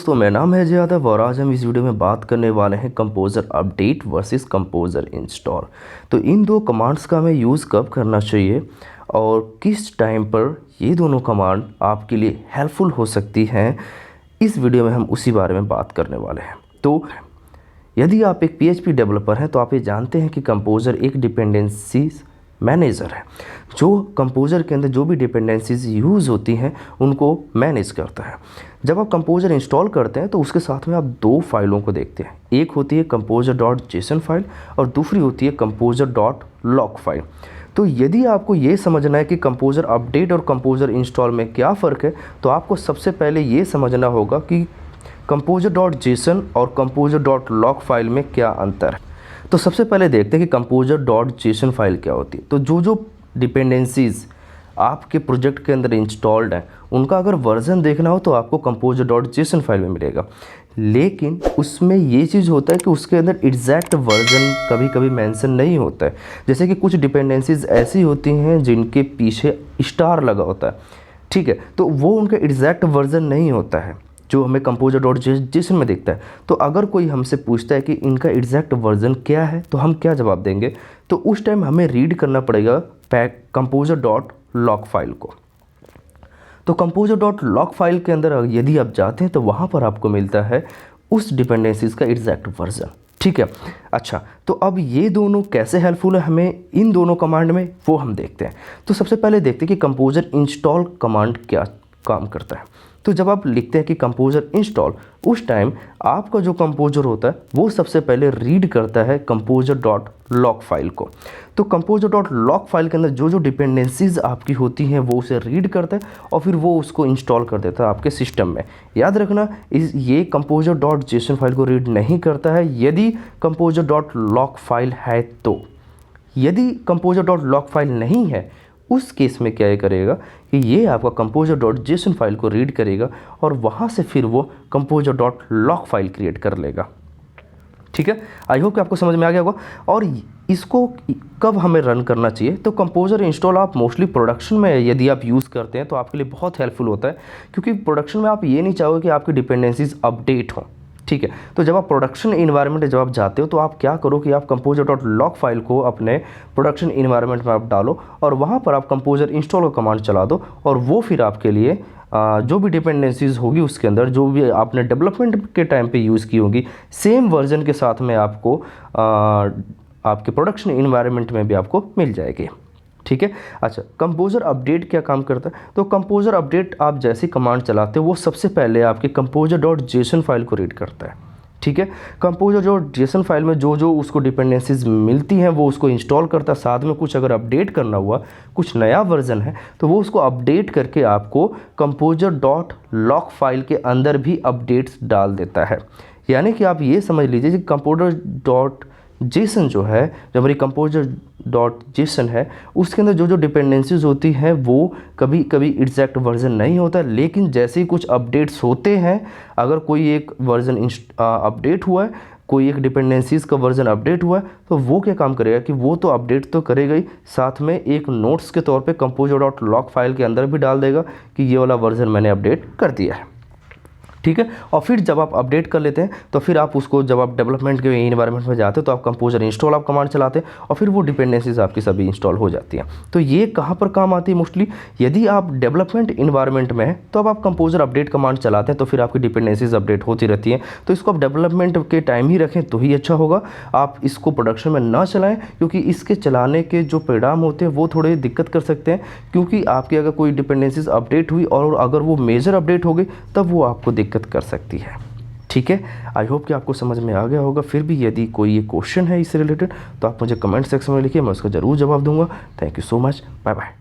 दोस्तों मेरा नाम है यादव और आज हम इस वीडियो में बात करने वाले हैं composer update versus composer install. तो इन दो कमांड्स का हमें यूज़ कब करना चाहिए और किस टाइम पर ये दोनों कमांड आपके लिए हेल्पफुल हो सकती हैं, इस वीडियो में हम उसी बारे में बात करने वाले हैं। तो यदि आप एक PHP डेवलपर हैं तो आप ये जानते हैं कि कंपोज़र एक डिपेंडेंसीज मैनेजर है जो कंपोज़र के अंदर जो भी डिपेंडेंसीज यूज़ होती हैं उनको मैनेज करता है। जब आप कंपोज़र इंस्टॉल करते हैं तो उसके साथ में आप दो फाइलों को देखते हैं, एक होती है composer.json फाइल और दूसरी होती है composer.log फाइल। तो यदि आपको ये समझना है कि कंपोज़र अपडेट और कंपोज़र इंस्टॉल में क्या फ़र्क है, तो आपको सबसे पहले ये समझना होगा कि composer.json और composer.log फाइल में क्या अंतर है। तो सबसे पहले देखते हैं कि composer.json फाइल क्या होती है। तो जो डिपेंडेंसीज़ आपके प्रोजेक्ट के अंदर इंस्टॉल्ड हैं उनका अगर वर्जन देखना हो तो आपको composer.json फाइल में मिलेगा, लेकिन उसमें ये चीज़ होता है कि उसके अंदर एग्जैक्ट वर्जन कभी कभी मेंशन नहीं होता है। जैसे कि कुछ डिपेंडेंसीज़ ऐसी होती हैं जिनके पीछे स्टार लगा होता है, ठीक है, तो वो उनका एग्जैक्ट वर्जन नहीं होता है जो हमें composer.json में दिखता है। तो अगर कोई हमसे पूछता है कि इनका एग्जैक्ट वर्जन क्या है तो हम क्या जवाब देंगे, तो उस टाइम हमें रीड करना पड़ेगा composer.log फाइल को। तो composer.log फाइल के अंदर यदि आप जाते हैं तो वहाँ पर आपको मिलता है उस डिपेंडेंसीज़ का एग्जैक्ट वर्जन, ठीक है। अच्छा, तो अब ये दोनों कैसे हेल्पफुल है हमें इन दोनों कमांड में, वो हम देखते हैं। तो सबसे पहले देखते हैं कि कंपोज़र इंस्टॉल कमांड क्या काम करता है। तो जब आप लिखते हैं कि कंपोज़र इंस्टॉल, उस टाइम आपका जो कंपोज़र होता है वो सबसे पहले रीड करता है composer.log फाइल को। तो composer.log फाइल के अंदर जो डिपेंडेंसीज़ आपकी होती हैं वो उसे रीड करता है और फिर वो उसको इंस्टॉल कर देता है आपके सिस्टम में। याद रखना ये composer.json फाइल को रीड नहीं करता है यदि composer.log फाइल है तो। यदि composer.log फाइल नहीं है उस केस में क्या करेगा कि ये आपका composer.json फाइल को रीड करेगा और वहाँ से फिर वो composer.log फाइल क्रिएट कर लेगा, ठीक है। आई होप कि आपको समझ में आ गया होगा। और इसको कब हमें रन करना चाहिए, तो कंपोज़र इंस्टॉल आप मोस्टली प्रोडक्शन में यदि आप यूज़ करते हैं तो आपके लिए बहुत हेल्पफुल होता है, क्योंकि प्रोडक्शन में आप ये नहीं चाहोगे कि आपकी डिपेंडेंसीज अपडेट हों, ठीक है। तो जब आप प्रोडक्शन इन्वायरमेंट में जब आप जाते हो तो आप क्या करो कि आप composer.log फाइल को अपने प्रोडक्शन इन्वायरमेंट में आप डालो और वहाँ पर आप कंपोज़र इंस्टॉल का कमांड चला दो और वो फिर आपके लिए जो भी डिपेंडेंसीज़ होगी उसके अंदर जो भी आपने डेवलपमेंट के टाइम पे यूज़ की होगी सेम वर्जन के साथ में आपको आपके प्रोडक्शन इन्वायरमेंट में भी आपको मिल जाएगी, ठीक है। अच्छा, कंपोज़र अपडेट क्या काम करता है, तो कंपोज़र अपडेट आप जैसी कमांड चलाते हो वो सबसे पहले आपके composer.json फाइल को रीड करता है, ठीक है। composer.json फाइल में जो उसको डिपेंडेंसीज मिलती हैं वो उसको इंस्टॉल करता है, साथ में कुछ अगर अपडेट करना हुआ, कुछ नया वर्जन है तो वो उसको अपडेट करके आपको composer.log फाइल के अंदर भी अपडेट्स डाल देता है। यानी कि आप ये समझ लीजिए कि composer.json जो है, जो हमारी composer.json है, उसके अंदर जो डिपेंडेंसीज होती हैं वो कभी कभी एग्जैक्ट वर्जन नहीं होता, लेकिन जैसे ही कुछ अपडेट्स होते हैं, अगर कोई एक वर्जन अपडेट हुआ है, कोई एक डिपेंडेंसीज का वर्जन अपडेट हुआ है, तो वो क्या काम करेगा कि वो तो अपडेट तो करेगा ही, साथ में एक नोट्स के तौर पे composer.log फाइल के अंदर भी डाल देगा कि ये वाला वर्जन मैंने अपडेट कर दिया है, ठीक है। और फिर जब आप अपडेट कर लेते हैं तो फिर आप उसको जब आप डेवलपमेंट के इन्वायरमेंट में जाते हो तो आप कंपोज़र इंस्टॉल आप कमांड चलाते हैं और फिर वो डिपेंडेंसीज आपकी सभी इंस्टॉल हो जाती हैं। तो ये कहाँ पर काम आती है मोस्टली, यदि आप डेवलपमेंट इन्वायरमेंट में हैं तो अब आप कंपोज़र अपडेट कमांड चलाते हैं तो फिर आपकी डिपेंडेंसीज अपडेट होती रहती हैं। तो इसको आप डेवलपमेंट के टाइम ही रखें तो ही अच्छा होगा, आप इसको प्रोडक्शन में ना चलाएँ, क्योंकि इसके चलाने के जो परिणाम होते हैं वो थोड़े दिक्कत कर सकते हैं, क्योंकि आपकी अगर कोई डिपेंडेंसीज अपडेट हुई और अगर वो मेजर अपडेट हो गई तब वो आपको दिक्कत कर सकती है, ठीक है। आई होप कि आपको समझ में आ गया होगा। फिर भी यदि कोई ये क्वेश्चन है इससे रिलेटेड तो आप मुझे कमेंट सेक्शन में लिखिए, मैं उसका ज़रूर जवाब दूंगा। Thank you so much, bye bye.